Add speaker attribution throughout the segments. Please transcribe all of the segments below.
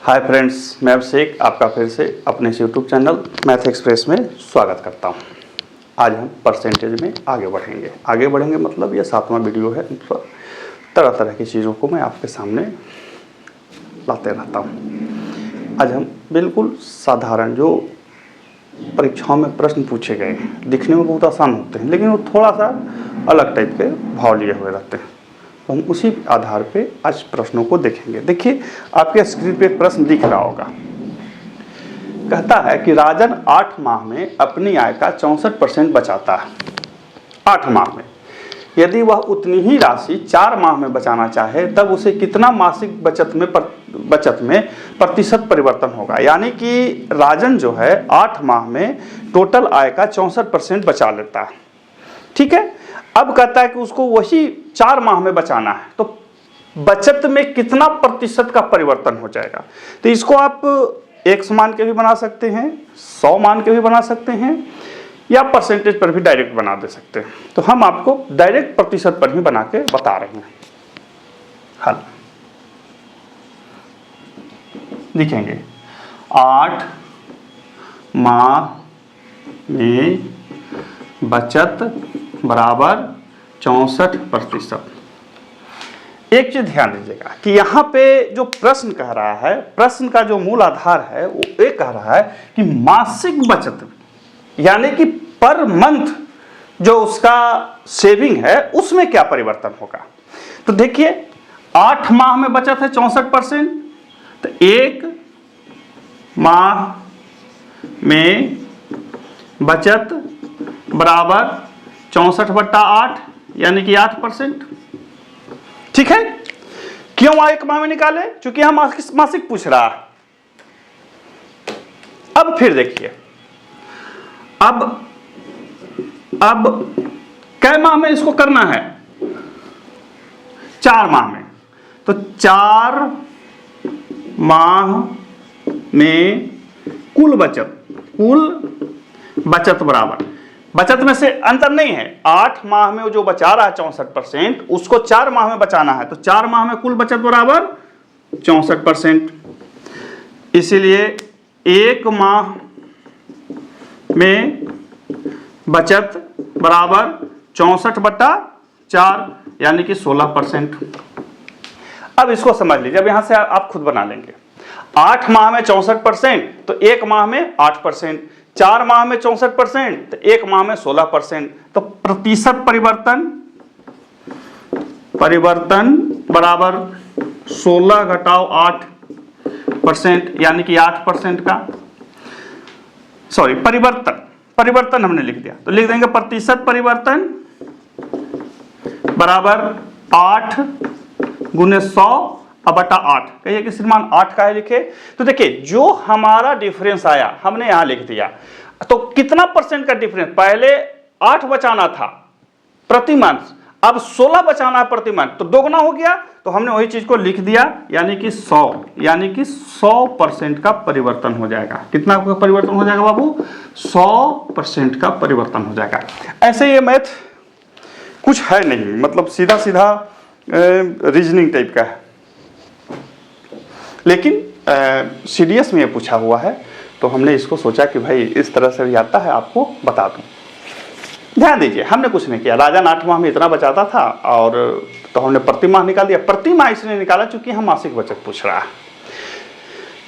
Speaker 1: Hi friends, मैं अभिषेक आपका फिर से अपने इस यूट्यूब चैनल मैथ एक्सप्रेस में स्वागत करता हूं। आज हम परसेंटेज में आगे बढ़ेंगे मतलब ये 7वां वीडियो है। तरह तरह की चीज़ों को मैं आपके सामने लाते रहता हूं। आज हम बिल्कुल साधारण जो परीक्षाओं में प्रश्न पूछे गए हैं, दिखने में बहुत आसान होते हैं लेकिन वो थोड़ा सा अलग टाइप के भाव लिए हुए रहते हैं। तो हम उसी आधार पे आज प्रश्नों को देखेंगे। देखिए, आपके स्क्रीन पे एक प्रश्न दिख रहा होगा। कहता है कि राजन 8 माह में अपनी आय का 64% बचाता है। 8 माह में यदि वह उतनी ही राशि 4 माह में बचाना चाहे तब उसे कितना मासिक बचत में प्रतिशत परिवर्तन होगा। यानी कि राजन जो है 8 माह में टोटल आय का 64% बचा लेता है। ठीक है, अब कहता है कि उसको वही 4 माह में बचाना है, तो बचत में कितना प्रतिशत का परिवर्तन हो जाएगा। तो इसको आप 1 मान के भी बना सकते हैं, 100 मान के भी बना सकते हैं, या परसेंटेज पर भी डायरेक्ट बना दे सकते हैं। तो हम आपको डायरेक्ट प्रतिशत पर ही बना के बता रहे हैं। हल लिखेंगे 8 माह में बचत बराबर 64%। एक चीज ध्यान दीजिएगा कि यहाँ पे जो प्रश्न कह रहा है, प्रश्न का जो मूल आधार है वो ये कह रहा है कि मासिक बचत यानी कि पर मंथ जो उसका सेविंग है उसमें क्या परिवर्तन होगा। तो देखिए, 8 माह में बचत है 64%, तो 1 माह में बचत बराबर 64/8 यानी कि 8%। ठीक है, क्यों 1 माह में निकाले? क्योंकि हम मासिक पूछ रहा है। अब फिर देखिए, अब कै माह में इसको करना है? 4 माह में। तो 4 माह में कुल बचत बराबर, बचत में से अंतर नहीं है। 8 माह में जो बचा रहा है 64%, उसको 4 माह में बचाना है, तो 4 माह में कुल बचत बराबर 64%। इसीलिए 1 माह में बचत बराबर 64/4 यानी कि 16%। अब इसको समझ लीजिए, अब यहां से आप खुद बना लेंगे। 8 माह में 64%, तो 1 माह में 8%, 4 माह में 64%, तो 1 माह में 16%। तो प्रतिशत परिवर्तन बराबर 16 घटाओ 8% यानी कि 8% का, सॉरी परिवर्तन हमने लिख दिया, तो लिख देंगे प्रतिशत परिवर्तन बराबर 8 गुने 100/8। कहिए कि श्रीमान 8 का है लिखे। तो देखिए, जो हमारा डिफरेंस आया हमने यहां लिख दिया। तो कितना परसेंट का डिफरेंस? पहले 8 बचाना था प्रति मंथ, अब 16 बचाना है प्रति मंथ, तो दोगुना हो गया। तो हमने वही चीज को लिख दिया, यानी कि 100% का परिवर्तन हो जाएगा। कितना का परिवर्तन हो जाएगा बाबू? 100% का परिवर्तन हो जाएगा। ऐसे ये मैथ कुछ है नहीं, मतलब सीधा सीधा रीजनिंग टाइप का है, लेकिन सीडीएस में ये पूछा हुआ है, तो हमने इसको सोचा कि भाई इस तरह से भी आता है, आपको बता दूं। ध्यान दीजिए, हमने कुछ नहीं किया। राजन 8 माह में इतना बचाता था, और तो हमने प्रति माह निकाल दिया। प्रति माह इसलिए निकाला चूंकि हम मासिक बचत पूछ रहा है।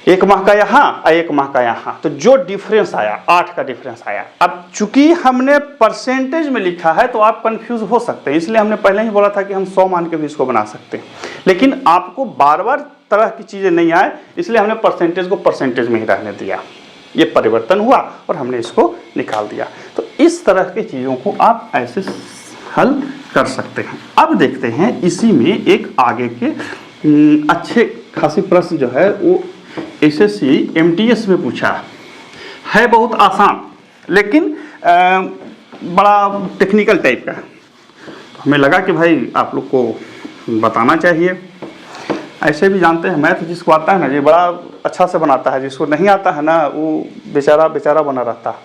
Speaker 1: 1 माह का यहाँ और 1 माह का यहाँ, तो जो डिफरेंस आया 8 का डिफरेंस आया। अब चूंकि हमने परसेंटेज में लिखा है तो आप कंफ्यूज हो सकते हैं, इसलिए हमने पहले ही बोला था कि हम 100 मान के भी इसको बना सकते हैं, लेकिन आपको बार बार तरह की चीजें नहीं आए, इसलिए हमने परसेंटेज को परसेंटेज में ही रहने दिया। ये परिवर्तन हुआ और हमने इसको निकाल दिया। तो इस तरह की चीजों को आप ऐसे हल कर सकते हैं। अब देखते हैं इसी में एक आगे के अच्छे खासी प्रश्न जो है वो एसएससी एमटीएस में पूछा है। बहुत आसान लेकिन बड़ा टेक्निकल टाइप का है। तो हमें लगा कि भाई आप लोग को बताना चाहिए। ऐसे भी जानते हैं, मैथ जिसको आता है ना ये बड़ा अच्छा से बनाता है, जिसको नहीं आता है ना वो बेचारा बना रहता है।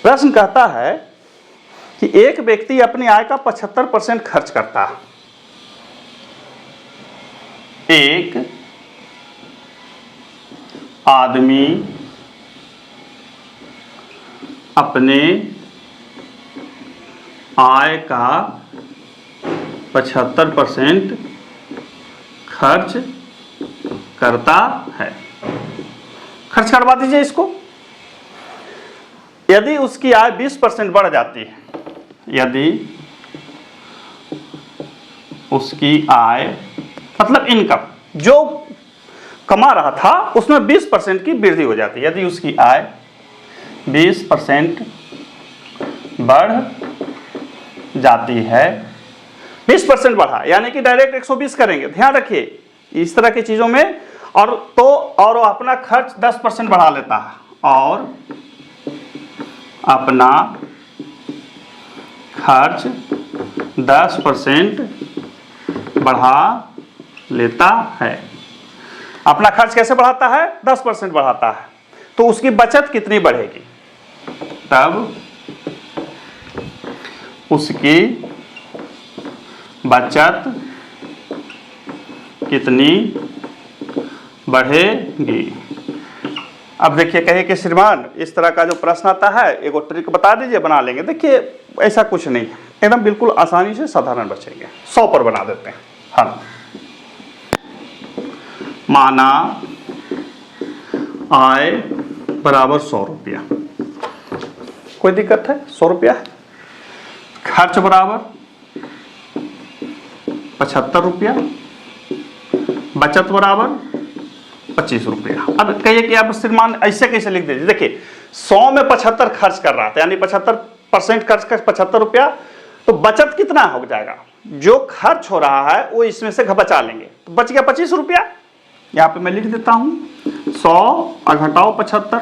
Speaker 1: प्रश्न कहता है कि एक व्यक्ति अपनी आय का 75% खर्च करता है। एक आदमी अपने आय का 75% खर्च करता है। खर्च करवा दीजिए इसको। यदि उसकी आय 20% बढ़ जाती है, यदि उसकी आय मतलब इनकम जो कमा रहा था उसमें 20% की वृद्धि हो जाती है, यदि उसकी आय 20% बढ़ जाती है, 20% बढ़ा यानी कि डायरेक्ट 120 करेंगे, ध्यान रखिए इस तरह की चीजों में। और वो अपना खर्च 10% बढ़ा लेता है, और अपना खर्च 10% बढ़ा लेता है। अपना खर्च कैसे बढ़ाता है? 10% बढ़ाता है। तो उसकी बचत कितनी बढ़ेगी? तब उसकी बचत कितनी बढ़ेगी? अब देखिए, कहे कि श्रीमान इस तरह का जो प्रश्न आता है एक ट्रिक बता दीजिए, बना लेंगे। देखिए ऐसा कुछ नहीं है, एकदम बिल्कुल आसानी से साधारण बचेंगे। 100 पर बना देते हैं। हाँ, माना आय बराबर 100 रुपया, कोई दिक्कत है? 100 रुपया है। खर्च बराबर 75 रुपया, बचत बराबर 25 रुपया। अब कहिए कि आप श्रीमान ऐसे कैसे लिख दीजिए? देखिए 100 में 75 खर्च कर रहा था, यानी 75% खर्च कर 75 रुपया, तो बचत कितना हो जाएगा? जो खर्च हो रहा है वो इसमें से बचा लेंगे, तो बच गया 25 रुपया। यहाँ पे मैं लिख देता हूं 100 घटाओ 75,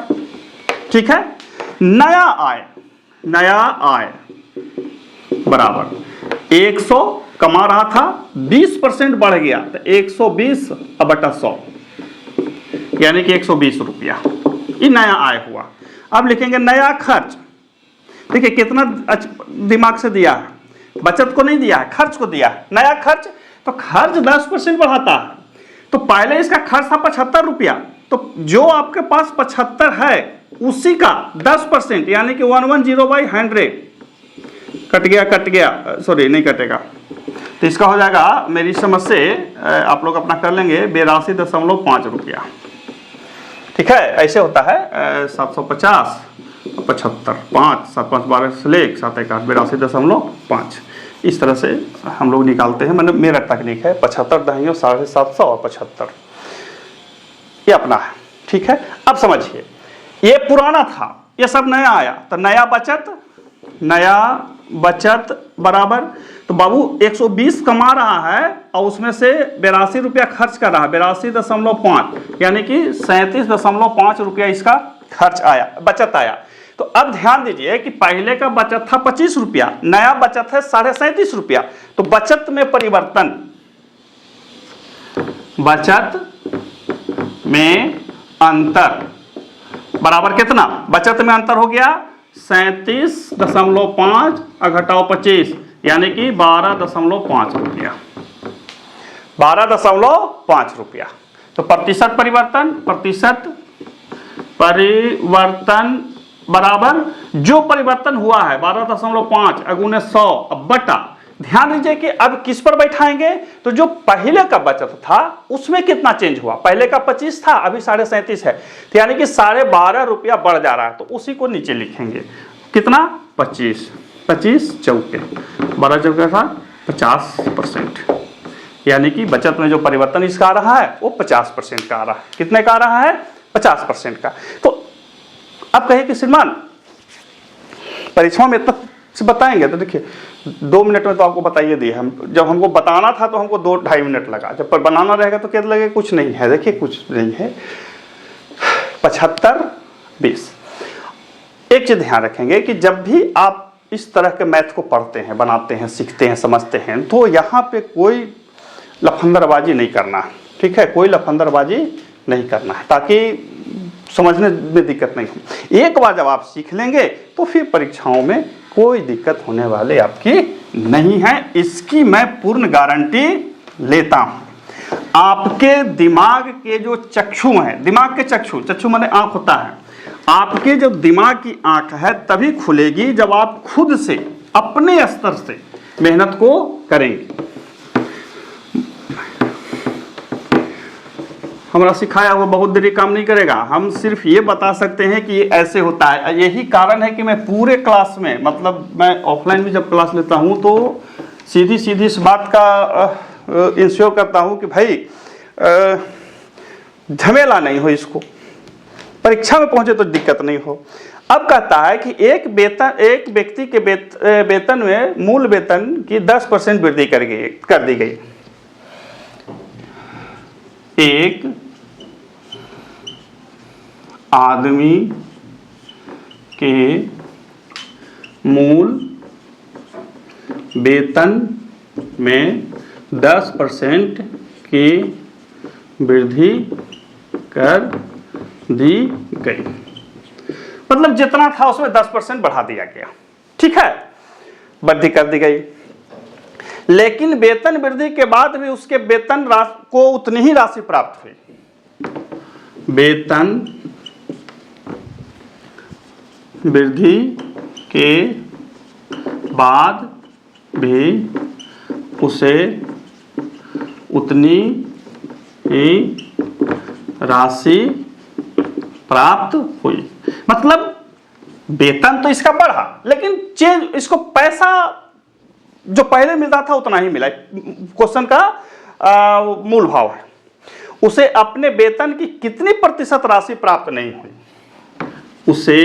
Speaker 1: ठीक है। नया आय बराबर 100 कमा रहा था, 20% बढ़ गया तो 120 बटा 100 यानी कि 120 रुपया, ये नया आय हुआ। अब लिखेंगे नया खर्च। देखिए कितना दिमाग से दिया है, बचत को नहीं दिया है, खर्च को दिया है। नया खर्च, तो खर्च 10% बढ़ाता है, तो पहले इसका खर्च था 75 रुपया, तो जो आपके पास 75 है उसी का 10% यानी कि 110/100 कट गया, सॉरी नहीं कटेगा, तो इसका हो जाएगा, मेरी समझ से आप लोग अपना कर लेंगे 82.5 रुपया, ठीक है। ऐसे होता है 750 75 5 7 5 12 से ले 7 1 8 82.5, इस तरह से हम लोग निकालते हैं। मैंने मेरा तकनीक है 75 दहियों 750 और 75, ये अपना है, ठीक है। अब समझिए ये पुराना था, ये सब नया आया, तो नया बचत बराबर, तो बाबू 120 कमा रहा है और उसमें से 82 रुपया खर्च कर रहा है, 82.5 यानी कि 37.5 रुपया इसका खर्च आया, बचत आया। तो अब ध्यान दीजिए कि पहले का बचत था 25 रुपया, नया बचत है 37.5 रुपया, तो बचत में परिवर्तन, बचत में अंतर बराबर कितना? बचत में अंतर हो गया 37.5 घटाओ 25 यानी कि 12.5 रुपया, 12.5 रुपया। तो प्रतिशत परिवर्तन बराबर जो परिवर्तन हुआ है 12.5 अगुने 100 बटा, ध्यान दीजिए कि अब किस पर बैठाएंगे? तो जो पहले का बचत था उसमें कितना चेंज हुआ? पहले का 25 था, अभी 37.5 है, तो यानी कि 12.5 रुपया बढ़ जा रहा है, तो उसी को नीचे लिखेंगे। कितना? 25 चौके 12 चौके था 50%, यानी कि बचत में जो परिवर्तन इसका आ रहा है वो 50% का आ रहा है। कितने का आ रहा है? 50% का। तो अब कहे कि श्रीमान परीक्षा में इतना से बताएंगे, तो देखिए 2 मिनट में तो आपको बताइए दिए, हम जब हमको बताना था तो हमको 2-2.5 मिनट लगा, जब पर बनाना रहेगा तो क्या लगेगा? कुछ नहीं है। देखिए कुछ नहीं है, 75-20। एक चीज ध्यान रखेंगे कि जब भी आप इस तरह के मैथ को पढ़ते हैं, बनाते हैं, सीखते हैं, समझते हैं, तो यहाँ पे कोई लफंदरबाजी नहीं करना, ठीक है। कोई लफंदरबाजी नहीं करना है, ताकि समझने में दिक्कत नहीं हो। एक बार जब आप सीख लेंगे तो फिर परीक्षाओं में कोई दिक्कत होने वाली आपकी नहीं है, इसकी मैं पूर्ण गारंटी लेता हूं। आपके दिमाग के जो चक्षु हैं, दिमाग के चक्षु, चक्षु माने आंख होता है, आपके जो दिमाग की आंख है तभी खुलेगी जब आप खुद से अपने स्तर से मेहनत को करेंगे। हमारा सिखाया हुआ बहुत देरी काम नहीं करेगा, हम सिर्फ ये बता सकते हैं कि ये ऐसे होता है। यही कारण है कि मैं पूरे क्लास में, मतलब मैं ऑफलाइन भी जब क्लास लेता हूँ तो सीधी सीधी इस बात का इंश्योर करता हूँ कि भाई झमेला नहीं हो, इसको परीक्षा में पहुंचे तो दिक्कत नहीं हो। अब कहता है कि एक व्यक्ति के वेतन में मूल वेतन की 10% वृद्धि कर दी गई। एक आदमी के मूल वेतन में 10% की वृद्धि कर दी गई, मतलब जितना था उसमें 10% बढ़ा दिया गया, ठीक है, वृद्धि कर दी गई। लेकिन वेतन वृद्धि के बाद भी उसके वेतन को उतनी ही राशि प्राप्त हुई। वेतन वृद्धि के बाद भी उसे उतनी ही राशि प्राप्त हुई, मतलब वेतन तो इसका बढ़ा लेकिन चेंज, इसको पैसा जो पहले मिलता था उतना ही मिला। क्वेश्चन का मूल भाव है, उसे अपने वेतन की कितनी प्रतिशत राशि प्राप्त नहीं हुई, उसे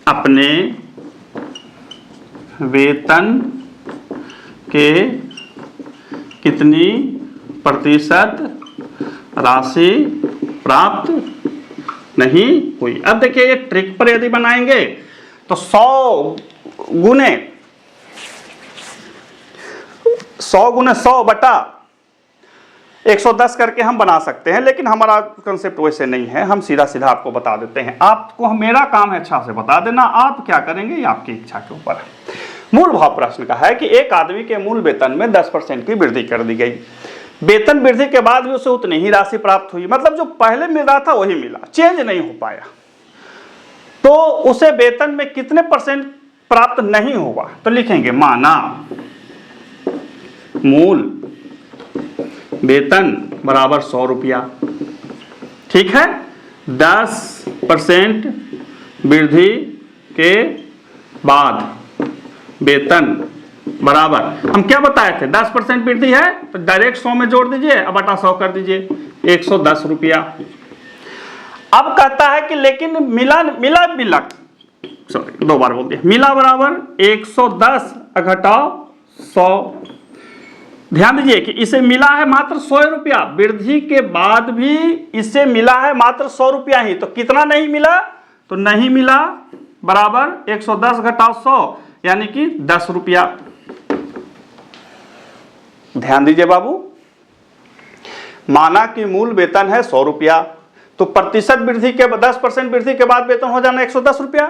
Speaker 1: अपने वेतन के कितनी प्रतिशत राशि प्राप्त नहीं हुई। अब देखिए ये ट्रिक पर यदि बनाएंगे तो 100 गुने 100 बटा 110 करके हम बना सकते हैं, लेकिन हमारा कंसेप्ट वैसे नहीं है, हम सीधा सीधा आपको बता देते हैं। आपको मेरा काम है अच्छा से बता देना, आप क्या करेंगे ये आपकी इच्छा के ऊपर है। मूल भाव प्रश्न का है कि एक आदमी के मूल वेतन में 10% की वृद्धि कर दी गई, वेतन वृद्धि के बाद भी उसे उतनी ही राशि प्राप्त हुई, मतलब जो पहले मिल रहा था वही मिला, चेंज नहीं हो पाया, तो उसे वेतन में कितने % प्राप्त नहीं हुआ। तो लिखेंगे माना मूल वेतन बराबर 100 रुपया, ठीक है, 10% वृद्धि के बाद वेतन बराबर, हम क्या बताए थे, 10% वृद्धि है तो डायरेक्ट 100 में जोड़ दीजिए, अब बटा 100 कर दीजिए, 110 रुपया। अब कहता है कि लेकिन मिला सॉरी 2 बार बोल दिया, मिला बराबर 110 घटाओ 100। ध्यान दीजिए कि इसे मिला है मात्र 100 रुपया, वृद्धि के बाद भी इसे मिला है मात्र 100 रुपया ही, तो कितना नहीं मिला, तो नहीं मिला बराबर 110 घटाओ 100 यानी कि 10 रुपया। ध्यान दीजिए बाबू, माना कि मूल वेतन है 100 रुपया, तो प्रतिशत वृद्धि के 10% वृद्धि के बाद वेतन हो जाना 110 रुपया,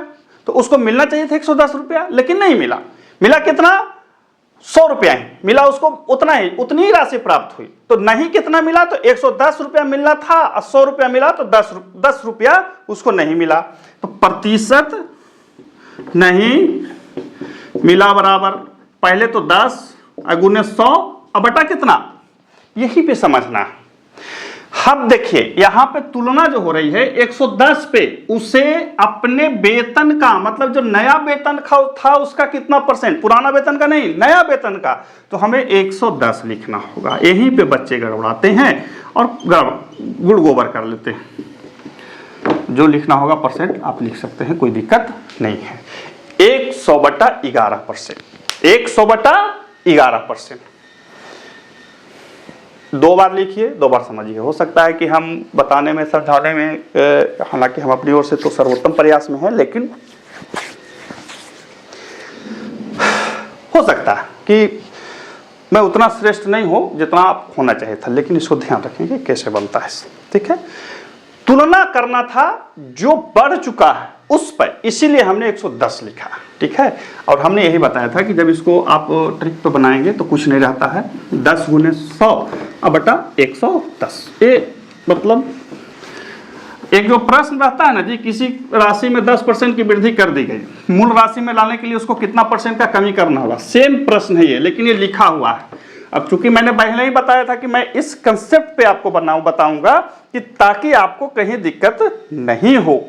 Speaker 1: तो उसको मिलना चाहिए था 110 रुपया, लेकिन नहीं मिला। मिला कितना, 100 रुपया ही मिला, उसको उतना ही, उतनी ही राशि प्राप्त हुई। तो नहीं कितना मिला, तो 110 रुपया मिलना था और 100 रुपया मिला, तो 10 रुपया उसको नहीं मिला। तो प्रतिशत नहीं मिला बराबर, पहले तो 10 गुने 100 और बटा कितना, यही पे समझना है। अब देखिए यहां पे तुलना जो हो रही है 110 पे उसे अपने वेतन का, मतलब जो नया वेतन था उसका कितना %, पुराना वेतन का नहीं, नया वेतन का, तो हमें 110 लिखना होगा। यहीं पे बच्चे गड़बड़ाते हैं और गुड़ गोबर कर लेते हैं। जो लिखना होगा % आप लिख सकते हैं, कोई दिक्कत नहीं है। 100 बटा 11%, 100 बटा 11%। 2 बार लिखिए, 2 बार समझिए। हो सकता है कि हम बताने में, समझाने में, हालांकि हम अपनी ओर से तो सर्वोत्तम प्रयास में हैं, लेकिन हो सकता है कि मैं उतना श्रेष्ठ नहीं हो जितना आप होना चाहिए था, लेकिन इसको ध्यान रखेंगे कैसे बनता है, ठीक है। तुलना करना था जो बढ़ चुका है उस पर, इसीलिए हमने 110 लिखा, ठीक है। और हमने यही बताया था कि जब इसको आप ट्रिक पे बनाएंगे तो कुछ नहीं रहता है, 10 गुने 100 अब बटा 110। ये मतलब एक जो प्रश्न रहता है ना जी, किसी राशि में 10% की वृद्धि कर दी गई, मूल राशि में लाने के लिए उसको कितना % का कमी करना होगा, सेम प्रश्न है ये, लेकिन ये लिखा हुआ है। अब चूंकि मैंने पहले ही बताया था कि मैं इस कंसेप्ट पे आपको बताऊंगा कि ताकि आपको कहीं दिक्कत नहीं हो।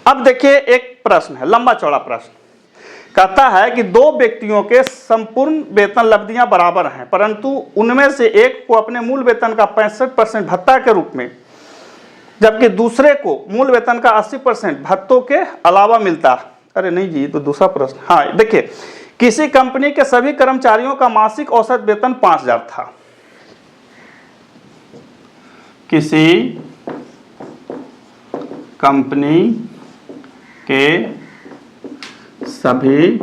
Speaker 1: अब देखिए एक प्रश्न है, लंबा चौड़ा प्रश्न, कहता है कि दो व्यक्तियों के संपूर्ण वेतन लब्धियां बराबर हैं, परंतु उनमें से एक को अपने मूल वेतन का 65% भत्ता के रूप में, जबकि दूसरे को मूल वेतन का 80% भत्तों के अलावा मिलता। अरे नहीं जी, तो दूसरा प्रश्न, हाँ देखिए, किसी कंपनी के सभी कर्मचारियों का मासिक औसत वेतन 5000 था। किसी कंपनी के सभी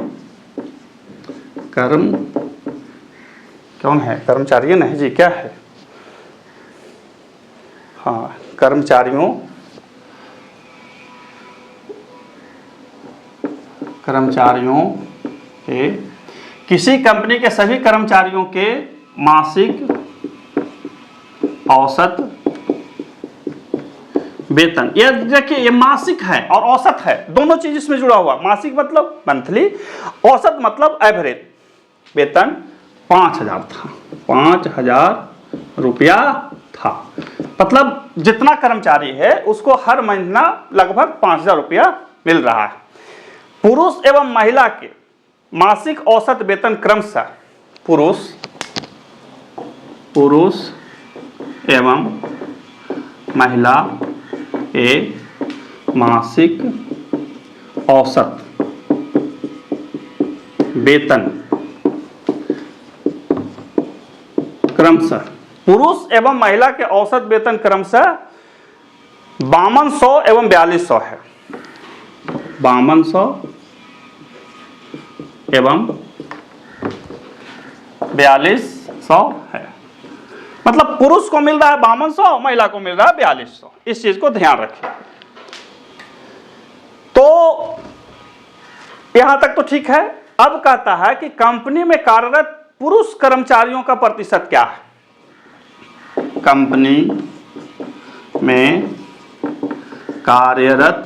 Speaker 1: कौन है, कर्मचारी नहीं जी, क्या है, हाँ कर्मचारियों के, किसी कंपनी के सभी कर्मचारियों के मासिक औसत वेतन, ये देखिए ये मासिक है और औसत है, दोनों चीज इसमें जुड़ा हुआ। मासिक मतलब मंथली, औसत मतलब एवरेज। वेतन 5000 था, 5000 रुपया था, मतलब जितना कर्मचारी है उसको हर महीना लगभग 5000 रुपया मिल रहा है। पुरुष एवं महिला के मासिक औसत वेतन क्रमशः पुरुष एवं महिला के मासिक औसत वेतन क्रमशः, पुरुष एवं महिला के औसत वेतन क्रमशः 5200 एवं 4200 है, 5200 एवं 4200 है। मतलब पुरुष को मिल रहा है 5200, महिला को मिल रहा है 4200। इस चीज को ध्यान रखिए। तो यहां तक तो ठीक है। अब कहता है कि कंपनी में कार्यरत पुरुष कर्मचारियों का प्रतिशत क्या है। कंपनी में कार्यरत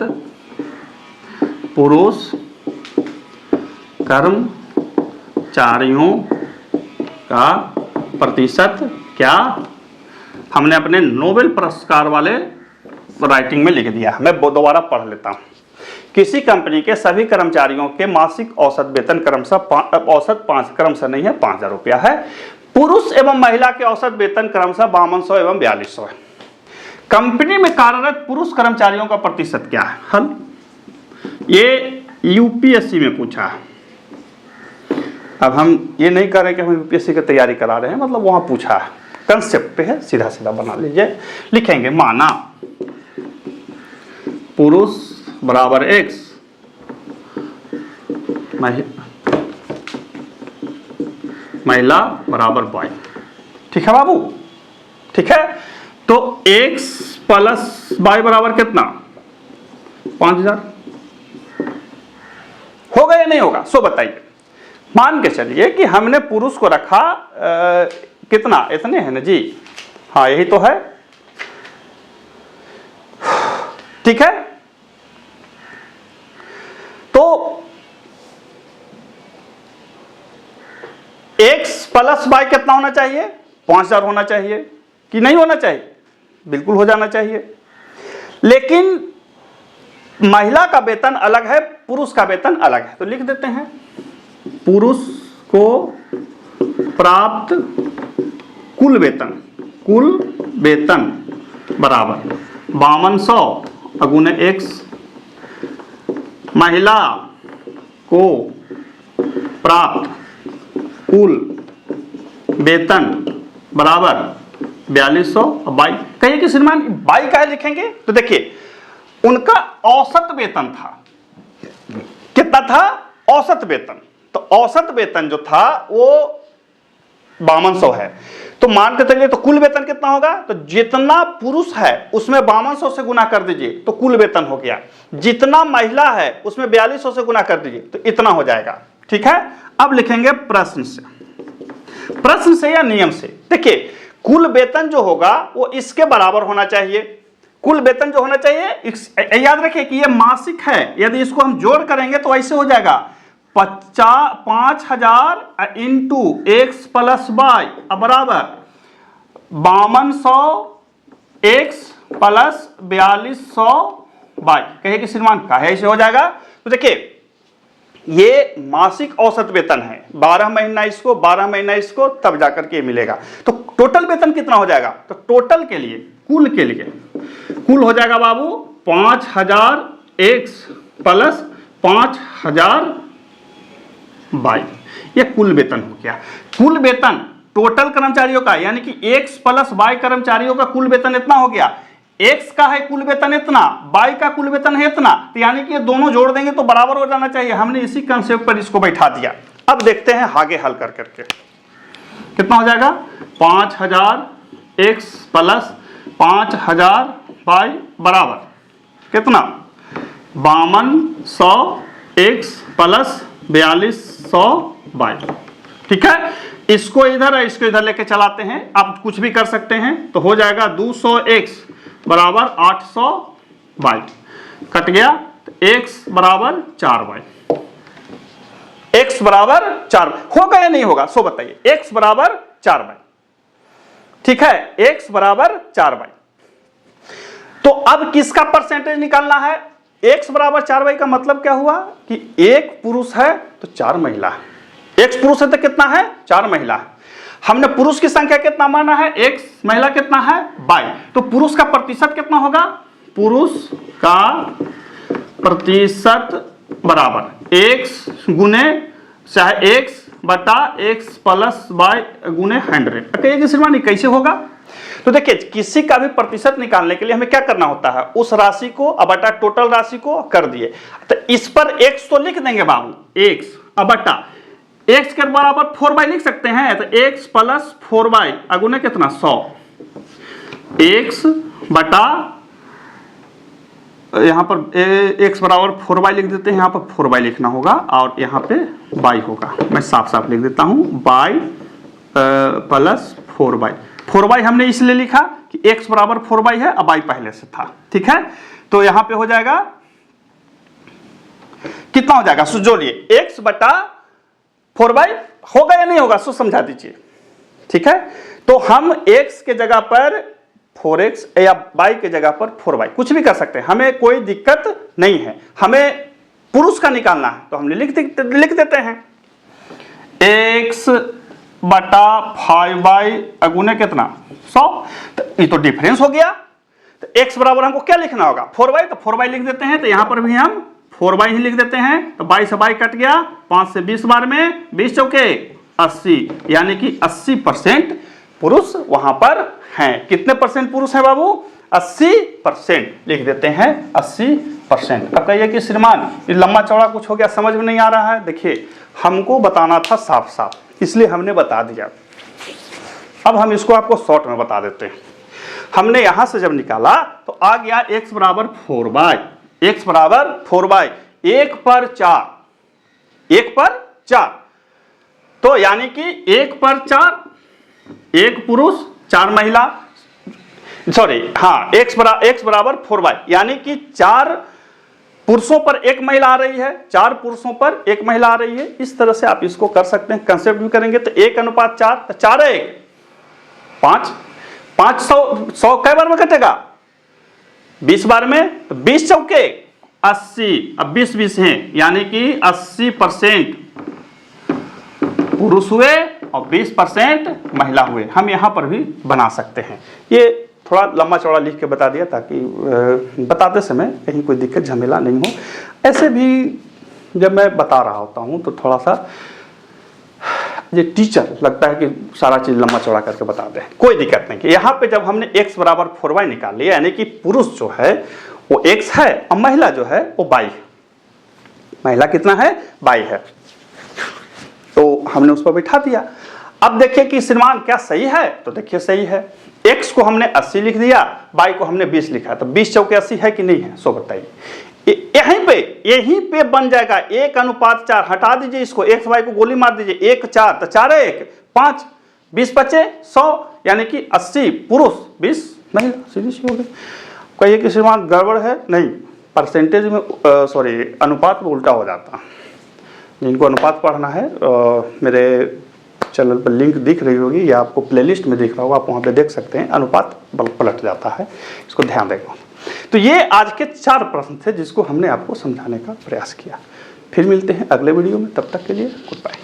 Speaker 1: पुरुष कर्मचारियों का प्रतिशत क्या, हमने अपने नोबेल पुरस्कार वाले राइटिंग में लिख दिया है, मैं दोबारा पढ़ लेता हूं। किसी कंपनी के सभी कर्मचारियों के मासिक औसत वेतन क्रमशः औसत 5000 रुपया है। पुरुष एवं महिला के औसत वेतन क्रमशः 5200 एवं 4200 है। कंपनी में कार्यरत पुरुष कर्मचारियों का प्रतिशत क्या है। हल ये यूपीएससी में पूछा है। अब हम ये नहीं कर रहे कि हम यूपीएससी की तैयारी करा रहे हैं, मतलब वहां पूछा है, कंसेप्ट पे है, सीधा सीधा बना लीजिए। लिखेंगे माना पुरुष बराबर x, महिला बराबर y। ठीक है बाबू, ठीक है। तो x प्लस y बराबर कितना, 5000। होगा या नहीं होगा, सो बताइए। मान के चलिए कि हमने पुरुष को रखा कितना, इतने है ना जी, हाँ यही तो है, ठीक है। तो x प्लस y कितना होना चाहिए, 5000 होना चाहिए कि नहीं होना चाहिए, बिल्कुल हो जाना चाहिए। लेकिन महिला का वेतन अलग है, पुरुष का वेतन अलग है, तो लिख देते हैं पुरुष को प्राप्त कुल वेतन बराबर 5200 गुने x, महिला को प्राप्त कुल वेतन बराबर 4200। बाई कहिए कि श्रीमान बाई का लिखेंगे, तो देखिए उनका औसत वेतन था, कितना था औसत वेतन, तो औसत वेतन जो था वो 5200 है, तो तो मान के चलिए, तो कुल वेतन कितना होगा, तो जितना पुरुष है उसमें 5200 से गुना कर दीजिए तो कुल वेतन हो गया, जितना महिला है उसमें 4200 से गुना कर दीजिए तो इतना हो जाएगा। ठीक है, अब लिखेंगे प्रश्न से या नियम से। देखिए कुल वेतन जो होगा वो इसके बराबर होना चाहिए। कुल वेतन जो होना चाहिए, याद रखिए कि ये मासिक है, यदि इसको हम जोड़ करेंगे तो ऐसे हो जाएगा 5000 इंटू एक्स प्लस वाई बराबर 5200 एक्स प्लस 4200 वाई। कहे कि श्रीमान काहे ऐसे हो जाएगा, तो देखिए ये मासिक औसत वेतन है, 12 महीना इसको 12 महीना इसको, तब जाकर के मिलेगा। तो टोटल वेतन कितना हो जाएगा, तो टोटल के लिए कुल हो जाएगा बाबू 5000 एक्स प्लस 5000 वाई। ये कुल वेतन हो गया। कुल वेतन टोटल कर्मचारियों का यानी कि एक्स प्लस वाई कर्मचारियों का कुल वेतन इतना हो गया। एक्स का है कुल वेतन इतना, वाई का कुल वेतन है इतना, तो यानी कि ये दोनों जोड़ देंगे तो बराबर हो जाना चाहिए। हमने इसी कंसेप्ट पर इसको बैठा दिया। अब देखते हैं आगे हल कर करके कितना हो जाएगा, 5000 एक्स प्लस 5000 वाई बराबर कितना 5200 एक्स प्लस 4200 वाई। ठीक है, इसको इधर लेके चलाते हैं, आप कुछ भी कर सकते हैं। तो हो जाएगा 200 एक्स बराबर 800 वाई, कट गया तो एक्स बराबर 4 वाई। एक्स बराबर 4 होगा या नहीं होगा, सो बताइए। एक्स बराबर 4 वाई, ठीक है, एक्स बराबर 4 वाई। तो अब किसका परसेंटेज निकालना है, एक्स बराबर 4 वाई का मतलब क्या हुआ कि एक पुरुष है तो 4 महिला है। एक पुरुष है तो कितना है, 4 महिला है। हमने पुरुष की संख्या कितना माना है, एक्स, महिला कितना है, वाई। तो पुरुष का प्रतिशत कितना होगा, पुरुष का प्रतिशत बराबर एक्स गुने चाहे एक्स बटा एक्स प्लस वाई गुने 100। कहिए श्रीमान कैसे होगा, तो देखिए किसी का भी प्रतिशत निकालने के लिए हमें क्या करना होता है, उस राशि को बटा टोटल राशि को कर दिए। तो इस पर एक्स तो लिख देंगे बाबू, एक्स बटा एक्स के बराबर 4 बाई लिख सकते हैं। तो एक्स प्लस 4 बाई अगुने कितना 100, एक्स बटा यहां पर एक्स बराबर 4 बाई लिख देते हैं, यहां पर 4 बाई लिखना होगा और यहां पे बाई होगा। मैं साफ साफ लिख देता हूं, बाई प्लस 4 बाई। 4 बाई हमने इसलिए लिखा कि एक्स बराबर 4 बाई है, अब बाई पहले से था। ठीक है, तो यहां पे हो जाएगा कितना हो जाएगा, जोड़िए एक्स बटा 4 बाई होगा या नहीं होगा, सो समझा दीजिए। ठीक है, तो हम x के जगह पर 4x या y के जगह पर 4y कुछ भी कर सकते हैं, हमें कोई दिक्कत नहीं है। हमें पुरुष का निकालना है तो हम लिख देते हैं x बटा 5y अगुने कितना 100। तो ये तो डिफरेंस हो गया। तो x बराबर हमको क्या लिखना होगा, 4y, तो 4y लिख देते हैं। तो यहां पर भी हम 4 बाई ही लिख देते हैं। तो 22 से 22 कट गया, 5 से 20 बार में 20 चौके 80, यानी कि 80% पुरुष वहां पर हैं। कितने परसेंट पुरुष हैं बाबू, 80% लिख देते हैं, 80%। अब कहिए कि श्रीमान ये लंबा चौड़ा कुछ हो गया, समझ में नहीं आ रहा है। देखिए हमको बताना था साफ साफ, इसलिए हमने बता दिया। अब हम इसको आपको शॉर्ट में बता देते हैं। हमने यहां से जब निकाला तो आ गया x बराबर 4 बाई, x बराबर 4 बाई 1 पर 4, 1 पर 4। तो यानी कि 1 पर 4, 1 पुरुष 4 महिला, सॉरी हाँ, x बराबर 4 बाई, यानी कि 4 पुरुषों पर 1 महिला आ रही है, 4 पुरुषों पर 1 महिला आ रही है। इस तरह से आप इसको कर सकते हैं, कंसेप्ट भी करेंगे तो 1:4, तो 4 है 1 5, 100 कै बार में कटेगा, 20 बार में। तो 20 चौके 80, अब 20 हैं, यानी कि 80% पुरुष हुए और 20% महिला हुए। हम यहां पर भी बना सकते हैं। ये थोड़ा लंबा चौड़ा लिख के बता दिया ताकि बताते समय कहीं कोई दिक्कत झमेला नहीं हो। ऐसे भी जब मैं बता रहा होता हूं तो थोड़ा सा ये टीचर लगता है कि सारा चीज लंबा चौड़ा करके बताते हैं, कोई दिक्कत नहीं। यहाँ पे जब हमने x बराबर 4y निकाल लिया, यानी कि पुरुष जो है वो x है और महिला जो है वो y है। महिला कितना है, y है, तो हमने उस पर बैठा दिया। अब देखिए कि श्रीमान क्या सही है, तो देखिए सही है। x को हमने 80 लिख दिया, y को हमने 20 लिखा, तो 20 चौके 80 है कि नहीं है, सो बताइए। यहीं पे बन जाएगा 1:4। हटा दीजिए इसको, x y को गोली मार दीजिए, 1 4 तो 4 1 5, 20 बचे 100, यानी कि 80 पुरुष 20 महिला, सीधी सी हो गई। कहिए कि श्रीमान गड़बड़ है, नहीं, परसेंटेज में सॉरी अनुपात में उल्टा हो जाता। जिनको अनुपात पढ़ना है मेरे चैनल पर लिंक दिख रही होगी या आपको प्लेलिस्ट में दिख रहा होगा, आप वहाँ पे देख सकते हैं, अनुपात पलट जाता है, इसको ध्यान देगा। तो ये आज के 4 प्रश्न थे जिसको हमने आपको समझाने का प्रयास किया। फिर मिलते हैं अगले वीडियो में, तब तक के लिए गुड बाय।